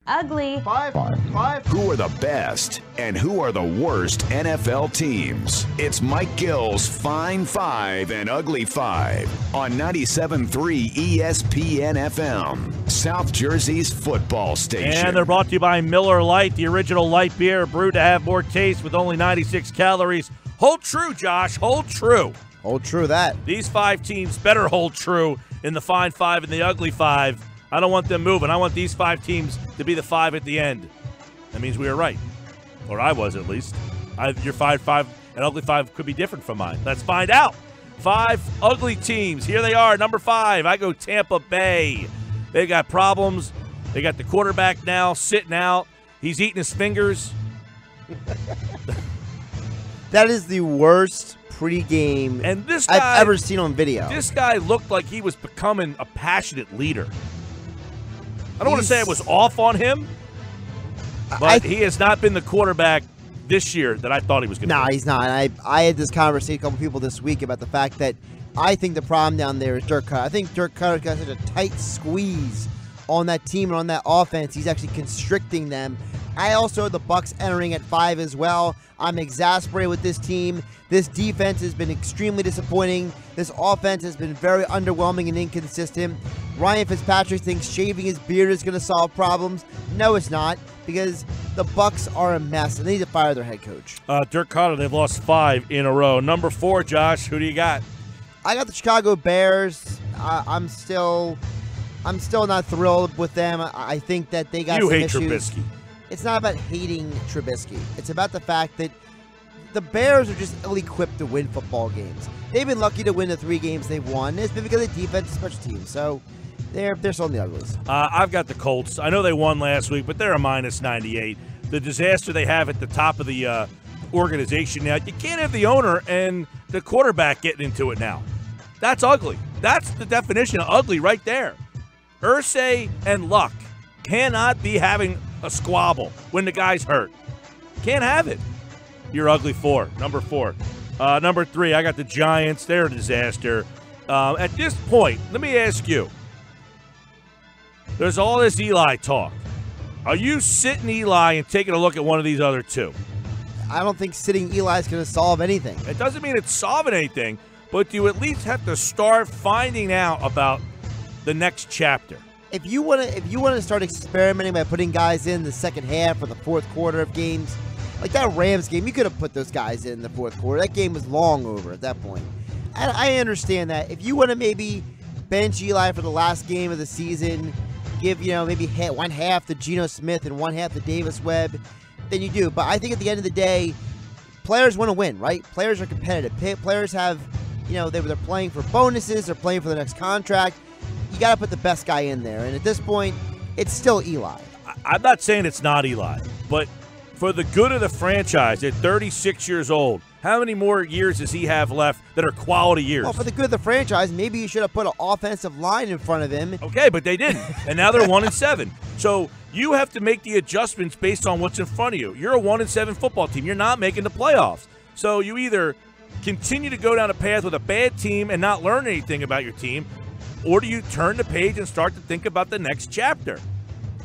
Ugly. Five. Who are the best and who are the worst NFL teams? It's Mike Gill's Fine Five and Ugly Five on 97.3 ESPN FM, South Jersey's football station. And they're brought to you by Miller Lite, the original light beer brewed to have more taste with only 96 calories. Hold true, Josh. Hold true. Hold true that. These five teams better hold true in the Fine Five and the Ugly Five. I don't want them moving. I want these five teams to be the five at the end. That means we were right. Or I was, at least. Your 5-5 and Ugly Five could be different from mine. Let's find out. Five ugly teams. Here they are. Number 5, I go Tampa Bay. They got problems. They got the quarterback now sitting out. He's eating his fingers. That is the worst pregame and this guy, I've ever seen on video. This guy looked like he was becoming a passionate leader. I don't want to say it was off on him, but he has not been the quarterback this year that I thought he was going to be. No, he's not. I had this conversation with a couple people this week about the fact that I think the problem down there is Dirk Cutter. I think Dirk Cutter's got such a tight squeeze on that team and on that offense. He's actually constricting them. I also had the Bucs entering at 5 as well. I'm exasperated with this team. This defense has been extremely disappointing. This offense has been very underwhelming and inconsistent. Ryan Fitzpatrick thinks shaving his beard is going to solve problems. No, it's not, because the Bucs are a mess, and they need to fire their head coach. Dirk Cutter, they've lost 5 in a row. Number 4, Josh, who do you got? I got the Chicago Bears. I'm still not thrilled with them. I think that they got some issues. You hate Trubisky. It's not about hating Trubisky. It's about the fact that the Bears are just ill-equipped to win football games. They've been lucky to win the 3 games they've won. It's been because of defense and special teams. So they're still in the uglies. I've got the Colts. I know they won last week, but they're a -98. The disaster they have at the top of the organization now. You can't have the owner and the quarterback getting into it now. That's ugly. That's the definition of ugly right there. Irsay and Luck cannot be having a squabble when the guy's hurt. Can't have it. You're ugly 4. Number 4. Number 3, I got the Giants. They're a disaster. At this point, let me ask you. There's all this Eli talk. Are you sitting Eli and taking a look at one of these other 2? I don't think sitting Eli is going to solve anything. It doesn't mean it's solving anything, but you at least have to start finding out about the next chapter. If you want to start experimenting by putting guys in the second half or the fourth quarter of games, like that Rams game, you could have put those guys in the fourth quarter. That game was long over at that point. And I understand that. If you want to maybe bench Eli for the last game of the season, give maybe one half to Geno Smith and one half to Davis Webb, then you do. But I think at the end of the day, players want to win, right? Players are competitive. Players have, they're playing for bonuses. They're playing for the next contract. You got to put the best guy in there. And at this point, it's still Eli. I'm not saying it's not Eli, but for the good of the franchise, at 36 years old, how many more years does he have left that are quality years? Well, for the good of the franchise, maybe you should have put an offensive line in front of him. Okay, but they didn't. And now they're 1-7. So you have to make the adjustments based on what's in front of you. You're a 1-7 football team. You're not making the playoffs. So you either continue to go down a path with a bad team and not learn anything about your team, or do you turn the page and start to think about the next chapter?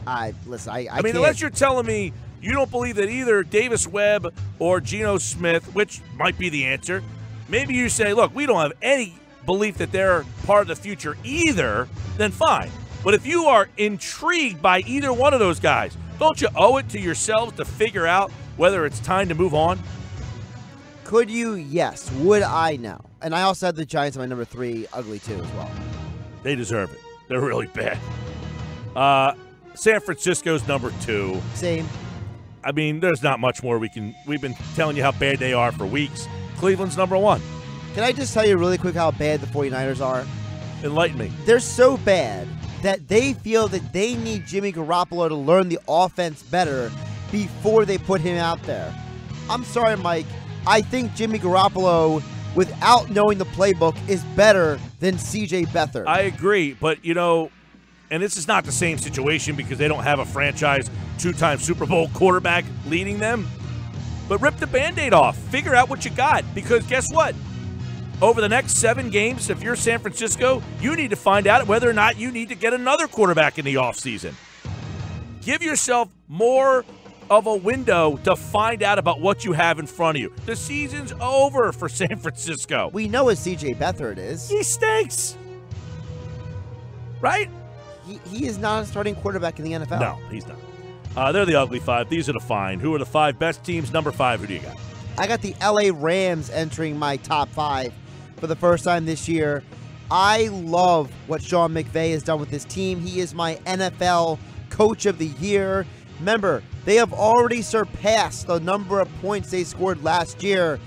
I mean, unless you're telling me you don't believe that either Davis Webb or Geno Smith, which might be the answer, maybe you say, look, we don't have any belief that they're part of the future either, then fine. But if you are intrigued by either one of those guys, don't you owe it to yourselves to figure out whether it's time to move on? Could you? Yes. Would I? No. And I also had the Giants on my number 3, ugly too as well. They deserve it. They're really bad. San Francisco's number 2. Same. I mean, there's not much more we've been telling you how bad they are for weeks. Cleveland's number 1. Can I just tell you really quick how bad the 49ers are? Enlighten me. They're so bad that they feel that they need Jimmy Garoppolo to learn the offense better before they put him out there. I'm sorry, Mike. I think Jimmy Garoppolo, without knowing the playbook, is better than C.J. Beathard. I agree, but, and this is not the same situation because they don't have a franchise 2-time Super Bowl quarterback leading them. But rip the Band-Aid off. Figure out what you got. Because guess what? Over the next 7 games, if you're San Francisco, you need to find out whether or not you need to get another quarterback in the offseason. give yourself more of a window to find out about what you have in front of you. The season's over for San Francisco. We know what C.J. Beathard is. He stinks. Right? He is not a starting quarterback in the NFL. No, he's not. They're the ugly five. These are the fine. Who are the 5 best teams? Number 5, who do you got? I got the L.A. Rams entering my top 5 for the first time this year. I love what Sean McVay has done with this team. He is my NFL Coach of the Year. Remember, they have already surpassed the number of points they scored last year,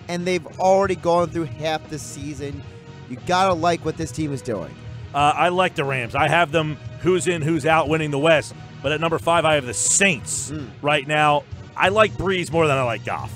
and they've already gone through half the season. You got to like what this team is doing. I like the Rams. I have them who's in, who's out winning the West. But at number 5, I have the Saints right now. I like Breeze more than I like Goff.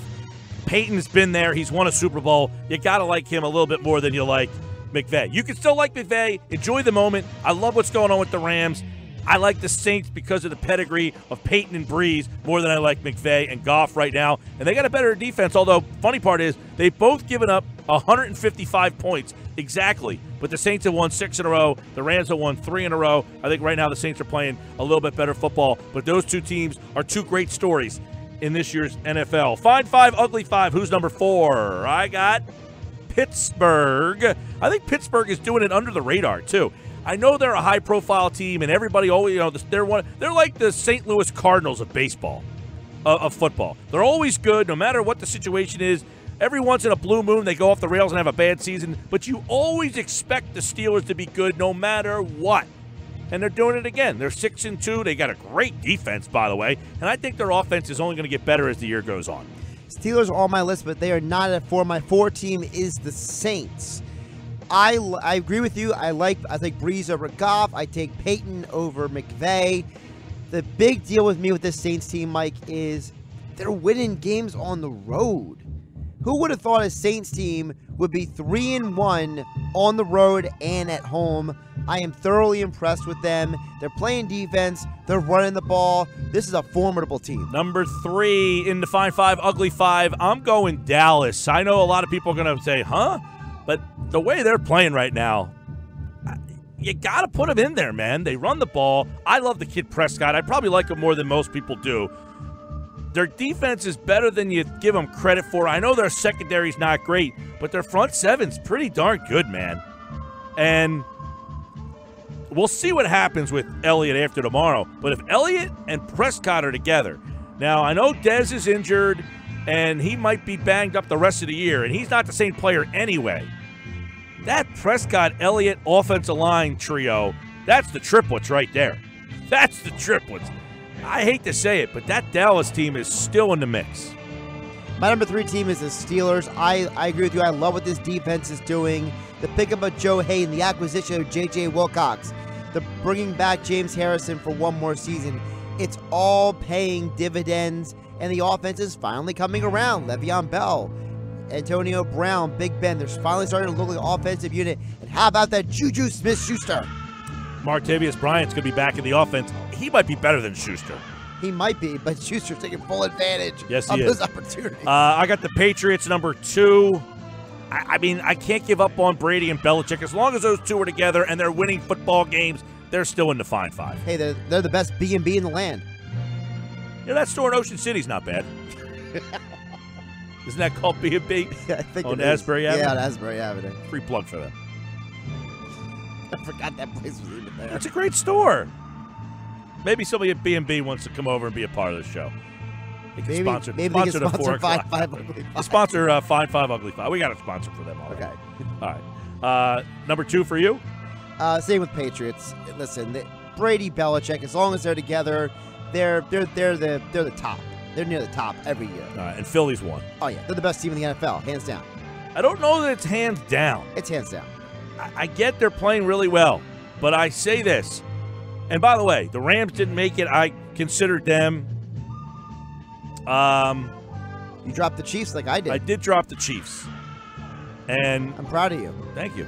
Peyton's been there. He's won a Super Bowl. You got to like him a little bit more than you like McVay. You can still like McVay. Enjoy the moment. I love what's going on with the Rams. I like the Saints because of the pedigree of Peyton and Breeze more than I like McVay and Goff right now. And they got a better defense, although funny part is they've both given up 155 points exactly. But the Saints have won 6 in a row. The Rams have won 3 in a row. I think right now the Saints are playing a little bit better football. But those two teams are two great stories in this year's NFL. Fine 5, ugly 5. Who's number 4? I got Pittsburgh. I think Pittsburgh is doing it under the radar, too. I know they're a high-profile team, and everybody always, they're like the St. Louis Cardinals of baseball, of football. They're always good, no matter what the situation is. Every once in a blue moon, they go off the rails and have a bad season, but you always expect the Steelers to be good no matter what. And they're doing it again. They're 6-2. They got a great defense, by the way, and I think their offense is only going to get better as the year goes on. Steelers are on my list, but they are not at 4. My 4 team is the Saints. I agree with you. I think Breeze over Goff. I take Peyton over McVay. The big deal with me with this Saints team, Mike, is they're winning games on the road. Who would have thought a Saints team would be 3-1 on the road and at home? I am thoroughly impressed with them. They're playing defense. They're running the ball. This is a formidable team. Number 3 in the Fine 5, Ugly 5. I'm going Dallas. I know a lot of people are going to say, huh? But the way they're playing right now, you got to put them in there, man. They run the ball. I love the kid Prescott. I probably like him more than most people do. Their defense is better than you give them credit for. I know their secondary's not great, but their front seven's pretty darn good, man. And we'll see what happens with Elliott after tomorrow. But if Elliott and Prescott are together, now I know Dez is injured, and he might be banged up the rest of the year, and he's not the same player anyway. That Prescott-Elliott offensive line trio, that's the triplets right there. That's the triplets. I hate to say it, but that Dallas team is still in the mix. My number 3 team is the Steelers. I agree with you. I love what this defense is doing. The pickup of Joe Hayden, the acquisition of J.J. Wilcox, the bringing back James Harrison for one more season. It's all paying dividends. And the offense is finally coming around. Le'Veon Bell, Antonio Brown, Big Ben. They're finally starting to look like an offensive unit. And how about that Juju Smith-Schuster? Martavius Bryant's going to be back in the offense. He might be better than Schuster. He might be, but Schuster's taking full advantage of those opportunities. I got the Patriots number 2. I mean, I can't give up on Brady and Belichick. As long as those two are together and they're winning football games, they're still in the Fine 5. Hey, they're the best B&B in the land. Yeah, that store in Ocean City's not bad. Isn't that called B&B? Yeah, I think on it Asbury is. Avenue? Yeah, on Asbury Avenue. Free plug for them. I forgot that place was even there. It's a great store. Maybe somebody at B&B wants to come over and be a part of the show. They can sponsor maybe they can the 4 sponsor o'clock. 5 Ugly 5. Sponsor Fine 5 Ugly 5. We got a sponsor for them already. Okay. All right. Number 2 for you? Same with Patriots. Listen, Brady, Belichick, as long as they're together, they're the top. They're near the top every year. All right, and Philly's won. Oh, yeah. They're the best team in the NFL, hands down. I don't know that it's hands down. It's hands down. I get they're playing really well, but I say this. And by the way, the Rams didn't make it. I considered them. You dropped the Chiefs like I did. I did drop the Chiefs. And I'm proud of you. Thank you.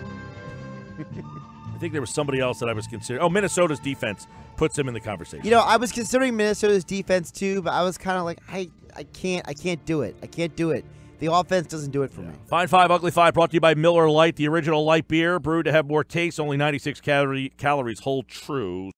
I think there was somebody else that I was considering. Oh, Minnesota's defense puts them in the conversation. You know, I was considering Minnesota's defense too, but I was kind of like, I can't do it. I can't do it. The offense doesn't do it for me. Fine 5, Ugly 5, brought to you by Miller Lite, the original light beer, brewed to have more taste, only 96 calories, hold true.